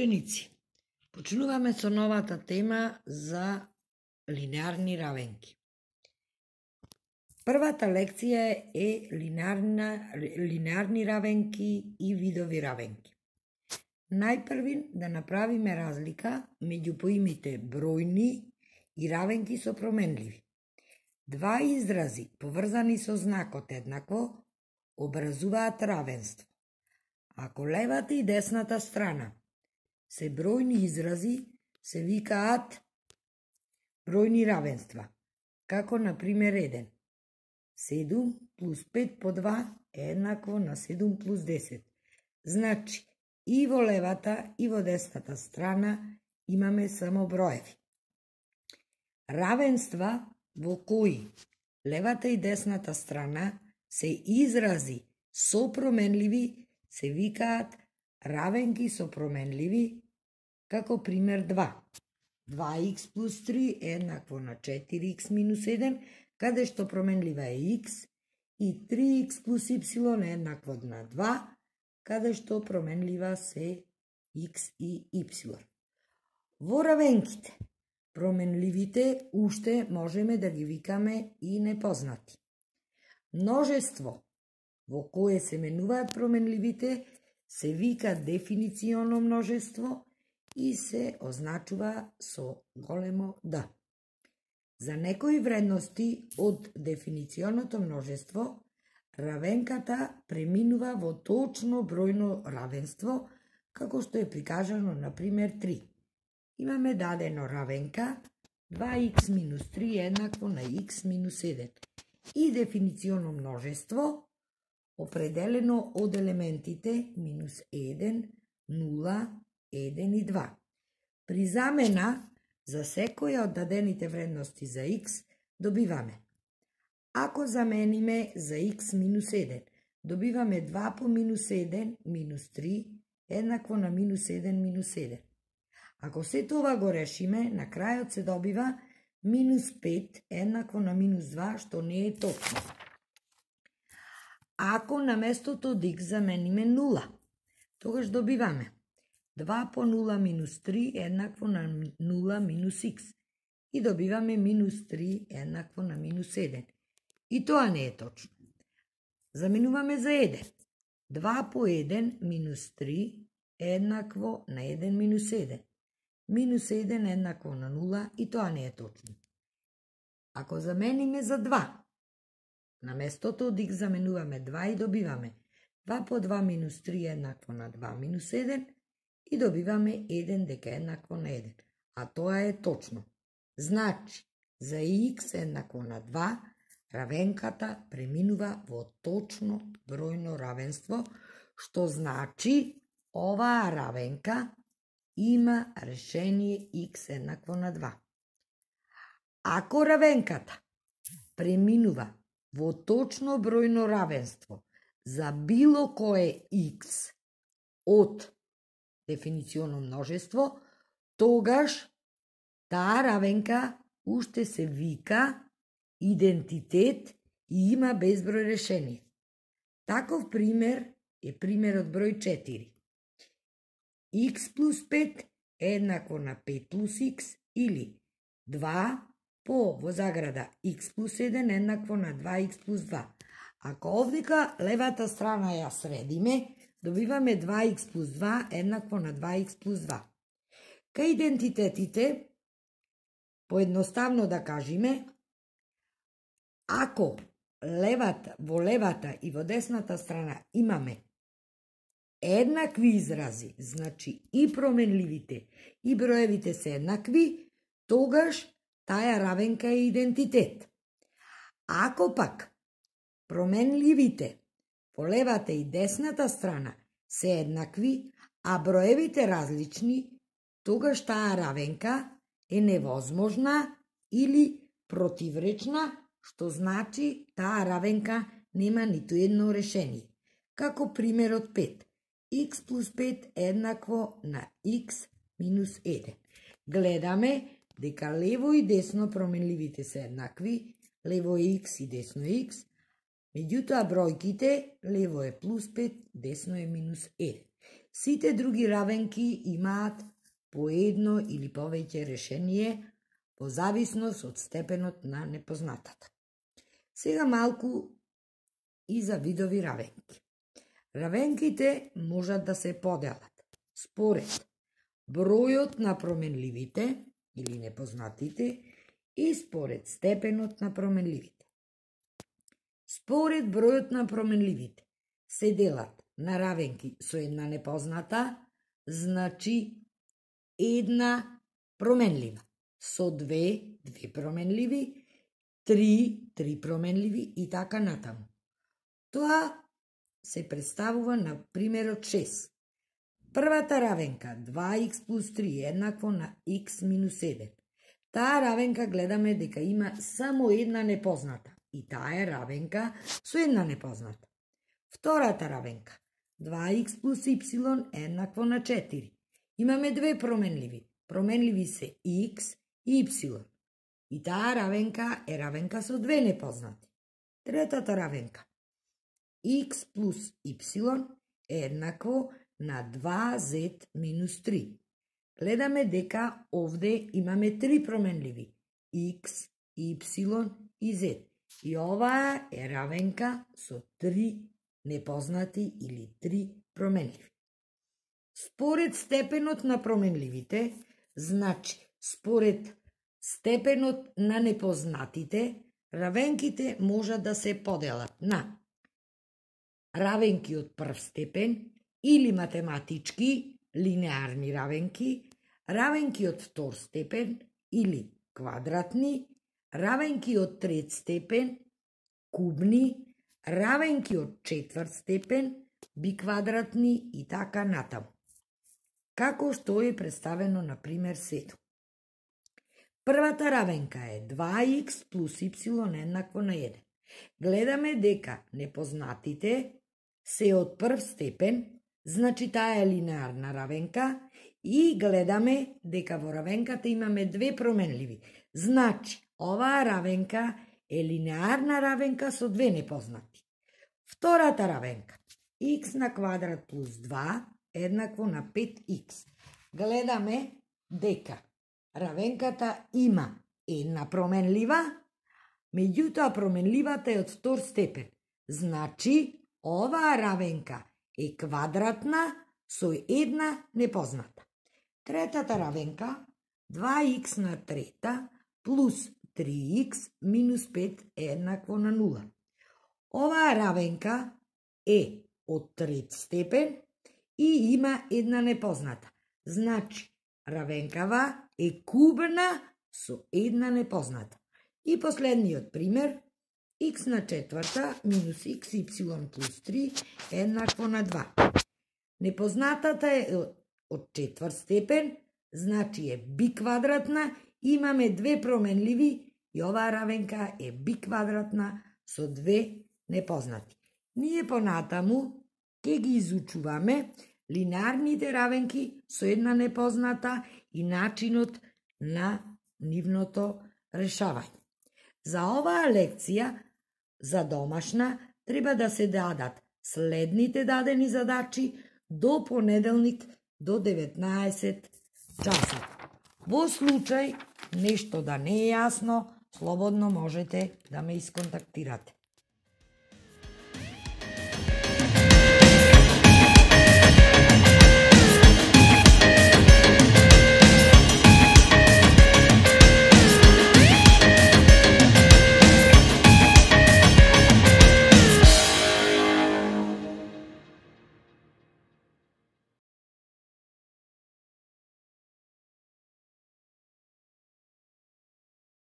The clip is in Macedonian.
ученици, почнуваме со новата тема за линеарни равенки. Првата лекција е линеарни равенки и видови равенки. Најпрви да направиме разлика меѓу поимите бројни и равенки со променливи. Два изрази поврзани со знакот еднакво образуваат равенство. Ако левата и десната страна се бројни изрази, се викаат бројни равенства, како на пример 1. 7 плюс 5 по 2 е еднакво на 7 плюс 10. Значи, и во левата и во десната страна имаме само броеви. Равенства во кои левата и десната страна се изрази со променливи се викаат равенки со променливи, како пример 2. 2х плюс 3 е еднакво на 4х минус 1, каде што променлива е х, и 3х плюс y е еднакво на 2, каде што променлива се х и y. Во равенките, променливите уште можеме да ги викаме и непознати. Множество во кое се менуваат променливите се вика дефиниционо множество и се означува со големо Д. За некои вредности од дефиниционото множество, равенката преминува во точно бројно равенство, како што е прикажано на пример 3. Имаме дадено равенка 2х минус 3 е еднакво на х минус 1 и дефиниционо множество определено од елементите минус 1, 0, 1 и 2. При замена за секоја од дадените вредности за х добиваме. Ако замениме за х минус 1, добиваме 2 по минус 1 минус 3 еднакво на минус 1 минус 1. Ако се това го решиме, на крајот се добива минус 5 еднакво на минус 2, што не е точно. Ако на местото од х замениме 0, тогаш добиваме 2 по 0 минус 3 еднакво на 0 минус х и добиваме минус 3 еднакво на минус 1. И тоа не е точно. Заменуваме за 1. 2 по 1 минус 3 еднакво на 1 минус 1. Минус 1 еднакво на 0 и тоа не е точно. Ако замениме за 2, на местото од х заменуваме 2 и добиваме 2 по 2 минус 3 еднакво на 2 минус 1 и добиваме 1 дека еднакво на 1. А тоа е точно. Значи, за х еднакво на 2, равенката преминува во точно бројно равенство, што значи оваа равенка има решение х еднакво на 2. Ако равенката преминува во точно бројно равенство за било кое х од дефиниционо множество, тогаш таа равенка уште се вика идентитет и има безброј решение. Таков пример е примерот број 4. Х плюс 5 е еднакво на 5 плюс х или 2 по во заграда х плюс 1 еднакво на 2х плюс 2. Ако овдека левата страна ја средиме, добиваме 2х плюс 2 еднакво на 2х плюс 2. Кај идентитетите, поедноставно да кажеме, ако во левата и во десната страна имаме еднакви изрази, значи и променливите и броевите се еднакви, тогаш таа равенка е идентитет. Ако пак променливите по левата и десната страна се еднакви, а броевите различни, тогаш таа равенка е невозможна или противречна, што значи таа равенка нема ниту едно решение. Како примерот 5. Х плюс 5 е еднакво на х минус 1. Гледаме дека лево и десно променливите се еднакви, лево е х и десно е х, меѓутоа бројките лево е плюс 5, десно е минус 1. Сите други равенки имаат по едно или повеќе решение по зависност од степенот на непознатата. Сега малку и за видови равенки. Равенките можат да се поделат според бројот на променливите или непознатите и според степенот на променливите. Според бројот на променливите се делат на равенки со една непозната, значи една променлива, со две променливи, три променливи и така натаму. Тоа се представува на примерот 6. Првата равенка 2x плюс 3 еднакво на x минус 7. Таа равенка гледаме дека има само една непозната и таа е равенка со една непозната. Втората равенка 2x плюс y еднакво на 4. Имаме две променливи. Променливи се x и y. И таа равенка е равенка со две непознати. Третата равенка x плюс y е еднакво на 2z минус 3. Гледаме дека овде имаме три променливи x, y и z. И оваа е равенка со три непознати или три променливи. Според степенот на променливите, значи според степенот на непознатите, равенките можат да се поделат на равенки од прв степен или математички линеарни равенки, равенки од втор степен или квадратни, равенки од трет степен кубни, равенки од четврт степен биквадратни и така натаму. Како што е представено на пример 7. Првата равенка е 2x плюс y еднакво на 1. Гледаме дека непознатите се од прв степен, значи таа е линеарна равенка, и гледаме дека во равенката имаме две променливи. Значи, оваа равенка е линеарна равенка со две непознати. Втората равенка, x на квадрат плюс 2 еднакво на 5x. Гледаме дека равенката има една променлива, меѓутоа променливата е од втор степен. Значи, оваа равенка е квадратна со една непозната. Третата равенка, 2x на трета плюс 3x минус 5 е еднакво на 0. Оваа равенка е од трет степен и има една непозната. Значи, равенкава е кубна со една непозната. И последниот пример, x на четврта минус xy плюс 3 е еднакво на 2. Непознатата е од четврт степен, значи е биквадратна, имаме две променливи и оваа равенка е биквадратна со две непознати. Ние понатаму ќе ги изучуваме линеарните равенки со една непозната и начинот на нивното решавање. За оваа лекција, за домашна, треба да се дадат следните дадени задачи до понеделник до 19 часот. Во случај нешто да не е јасно, слободно можете да ме исконтактирате.